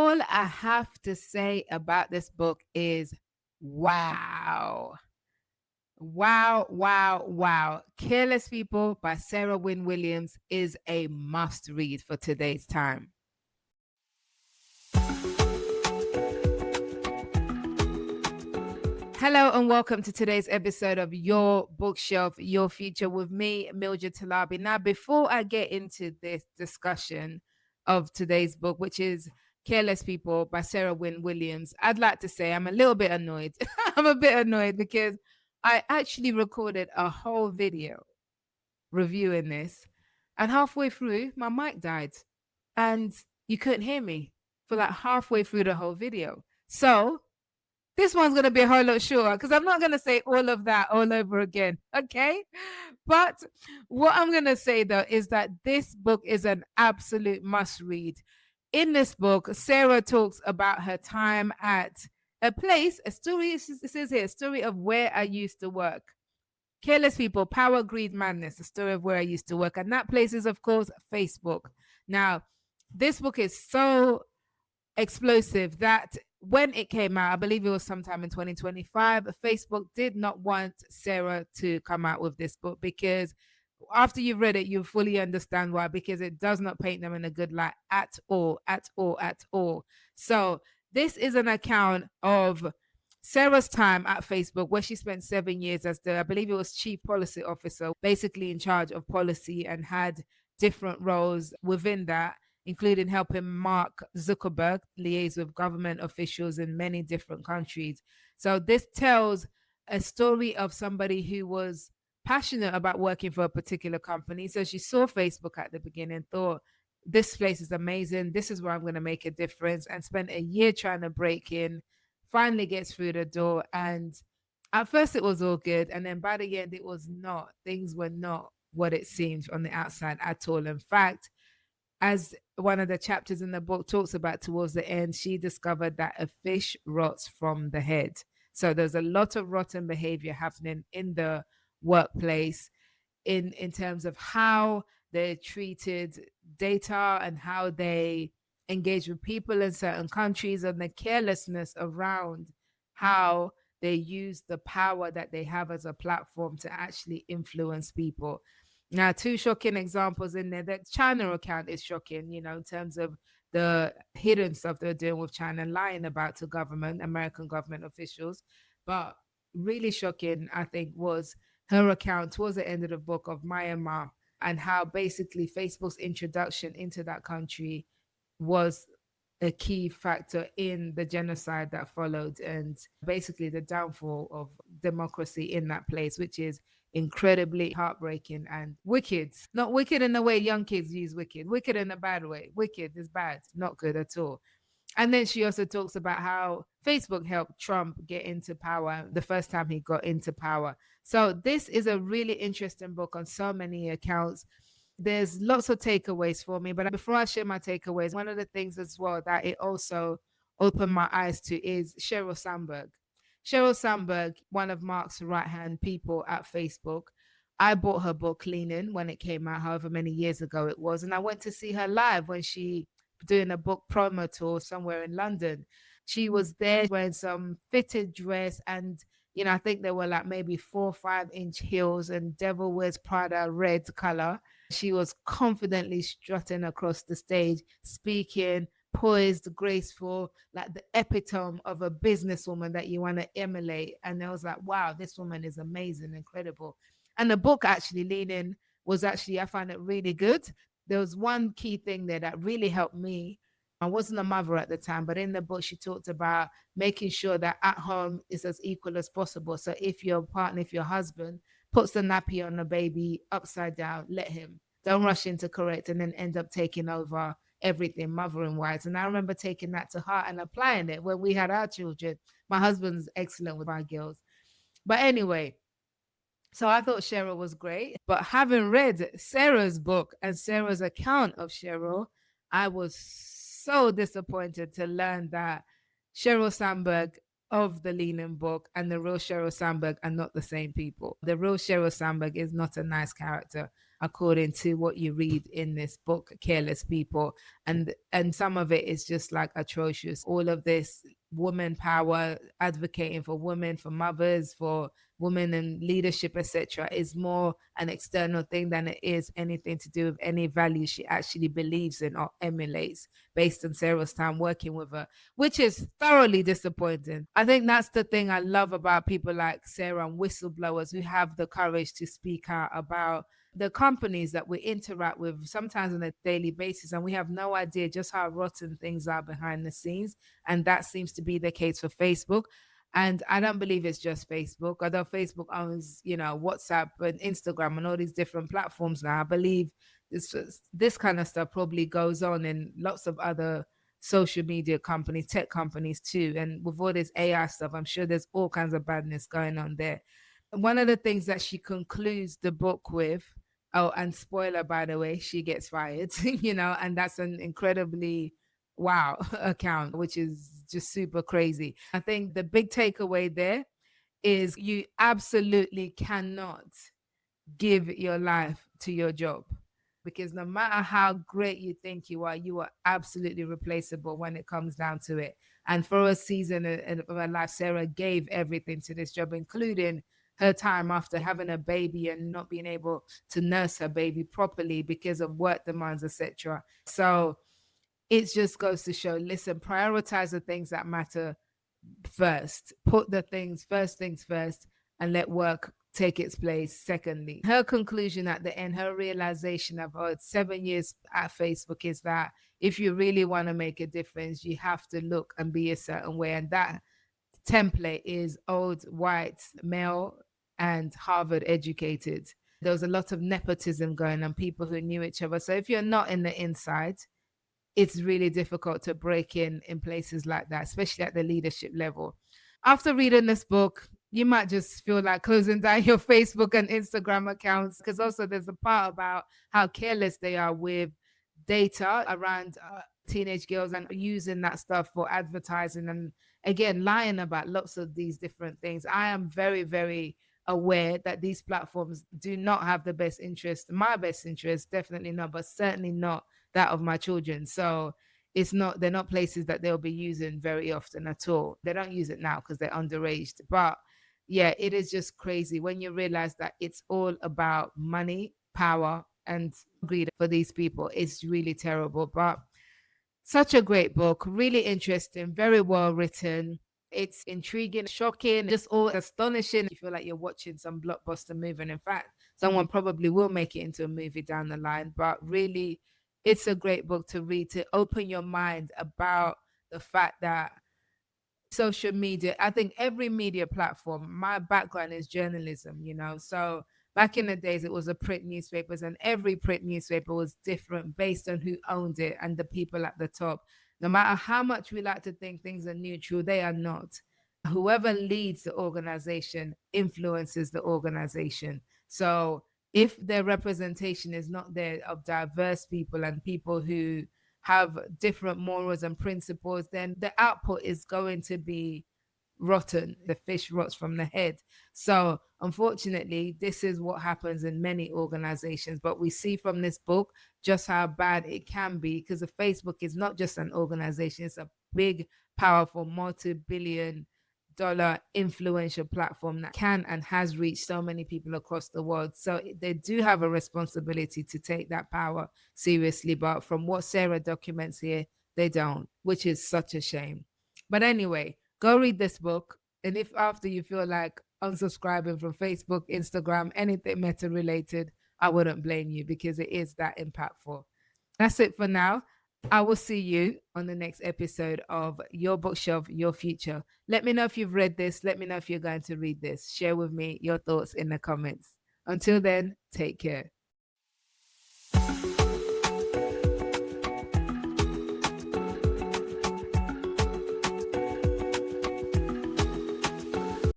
All I have to say about this book is wow. Wow, wow, wow. Careless People by Sarah Wynne Williams is a must read for today's time. Hello and welcome to today's episode of Your Bookshelf, Your Future with me, Mildred Talabi. Now, before I get into this discussion of today's book, which is Careless People by Sarah Wynne Williams, I'd like to say I'm a little bit annoyed. I'm a bit annoyed because I actually recorded a whole video reviewing this, and halfway through, my mic died and you couldn't hear me for like halfway through the whole video. So this one's going to be a whole lot shorter because I'm not going to say all of that all over again. Okay. But what I'm going to say though is that this book is an absolute must read. In this book, Sarah talks about her time at a place, a story, it says here, a story of where I used to work. Careless People, Power, Greed, Madness, the story of where I used to work. And that place is, of course, Facebook. Now, this book is so explosive that when it came out, I believe it was sometime in 2025, Facebook did not want Sarah to come out with this book because after you've read it, you fully understand why, because it does not paint them in a good light at all, at all, at all. So this is an account of Sarah's time at Facebook, where she spent 7 years as I believe it was chief policy officer, basically in charge of policy, and had different roles within that, including helping Mark Zuckerberg liaise with government officials in many different countries. So this tells a story of somebody who was passionate about working for a particular company. So she saw Facebook at the beginning, thought, this place is amazing. This is where I'm going to make a difference, and spent a year trying to break in, finally gets through the door. And at first it was all good. And then by the end, it was not. Things were not what it seemed on the outside at all. In fact, as one of the chapters in the book talks about towards the end, she discovered that a fish rots from the head. So there's a lot of rotten behavior happening in the workplace in terms of how they treated data and how they engage with people in certain countries, and the carelessness around how they use the power that they have as a platform to actually influence people. Now, two shocking examples in there. The China account is shocking, in terms of the hidden stuff they're doing with China, lying about to government, American government officials. But really shocking, I think, was her account towards the end of the book of Myanmar, and how basically Facebook's introduction into that country was a key factor in the genocide that followed, and basically the downfall of democracy in that place, which is incredibly heartbreaking and wicked. Not wicked in the way young kids use wicked in a bad way. Wicked is bad, not good at all. And then she also talks about how Facebook helped Trump get into power the first time he got into power. So this is a really interesting book on so many accounts. There's lots of takeaways for me, but before I share my takeaways, one of the things as well that it also opened my eyes to is Sheryl Sandberg. Sheryl Sandberg, one of Mark's right-hand people at Facebook. I bought her book Cleaning when it came out, however many years ago it was, and I went to see her live when she doing a book promo tour somewhere in London. She was there wearing some fitted dress, and I think there were like maybe 4 or 5 inch heels and Devil Wears Prada red color. She was confidently strutting across the stage, speaking, poised, graceful, like the epitome of a businesswoman that you want to emulate. And I was like, wow, this woman is amazing, incredible. And the book actually, Leaning, was actually, I found it really good. There was one key thing there that really helped me. I wasn't a mother at the time, but in the book, she talked about making sure that at home is as equal as possible. So if your partner, if your husband puts the nappy on the baby upside down, let him. Don't rush in to correct and then end up taking over everything, mothering wise. And I remember taking that to heart and applying it when we had our children. My husband's excellent with our girls. But anyway, so I thought Sheryl was great. But having read Sarah's book and Sarah's account of Sheryl, I was so disappointed to learn that Sheryl Sandberg of the Leaning book and the real Sheryl Sandberg are not the same people. The real Sheryl Sandberg is not a nice character. according to what you read in this book, Careless People. And some of it is just like atrocious. All of this woman power, advocating for women, for mothers, for women in leadership, etc., is more an external thing than it is anything to do with any values she actually believes in or emulates, based on Sarah's time working with her, which is thoroughly disappointing. I think that's the thing I love about people like Sarah and whistleblowers who have the courage to speak out about the companies that we interact with sometimes on a daily basis, and we have no idea just how rotten things are behind the scenes. And that seems to be the case for Facebook. And I don't believe it's just Facebook, although Facebook owns, WhatsApp and Instagram and all these different platforms now. I believe this kind of stuff probably goes on in lots of other social media companies, tech companies too. And with all this AI stuff, I'm sure there's all kinds of badness going on there. One of the things that she concludes the book with, oh, and spoiler, by the way, she gets fired, and that's an incredibly wow account, which is just super crazy. I think the big takeaway there is you absolutely cannot give your life to your job, because no matter how great you think you are absolutely replaceable when it comes down to it. And for a season of her life, Sarah gave everything to this job, including her time after having a baby and not being able to nurse her baby properly because of work demands, etc. So it just goes to show, listen, prioritize the things that matter first. Put the things first, and let work take its place secondly. Her conclusion at the end, her realization of 7 years at Facebook, is that if you really want to make a difference, you have to look and be a certain way. And that template is old, white, male, and Harvard educated. There was a lot of nepotism going on, people who knew each other. So if you're not in the inside, it's really difficult to break in places like that, especially at the leadership level. After reading this book, you might just feel like closing down your Facebook and Instagram accounts, because also there's a part about how careless they are with data around teenage girls and using that stuff for advertising, and again lying about lots of these different things. I am very, very aware that these platforms do not have the best interest, my best interest definitely not, but certainly not that of my children. So they're not places that they'll be using very often at all. They don't use it now because they're underage. But yeah, it is just crazy when you realize that it's all about money, power, and greed for these people. It's really terrible. But such a great book, really interesting, very well written. It's intriguing, shocking, just all astonishing. You feel like you're watching some blockbuster movie. And in fact, someone probably will make it into a movie down the line. But really, it's a great book to read, to open your mind about the fact that social media, I think every media platform, my background is journalism, so back in the days it was a print newspapers, and every print newspaper was different based on who owned it and the people at the top. No matter how much we like to think things are neutral, they are not. Whoever leads the organization influences the organization. So if their representation is not there of diverse people and people who have different morals and principles, then the output is going to be rotten. The fish rots from the head. So unfortunately, this is what happens in many organizations. But we see from this book just how bad it can be, because the Facebook is not just an organization, it's a big, powerful, multi-billion dollar influential platform that can and has reached so many people across the world. So they do have a responsibility to take that power seriously. But from what Sarah documents here, they don't, which is such a shame. But anyway, go read this book. And if after you feel like unsubscribing from Facebook, Instagram, anything meta related, I wouldn't blame you, because it is that impactful. That's it for now. I will see you on the next episode of Your Bookshelf, Your Future. Let me know if you've read this. Let me know if you're going to read this. Share with me your thoughts in the comments. Until then, take care.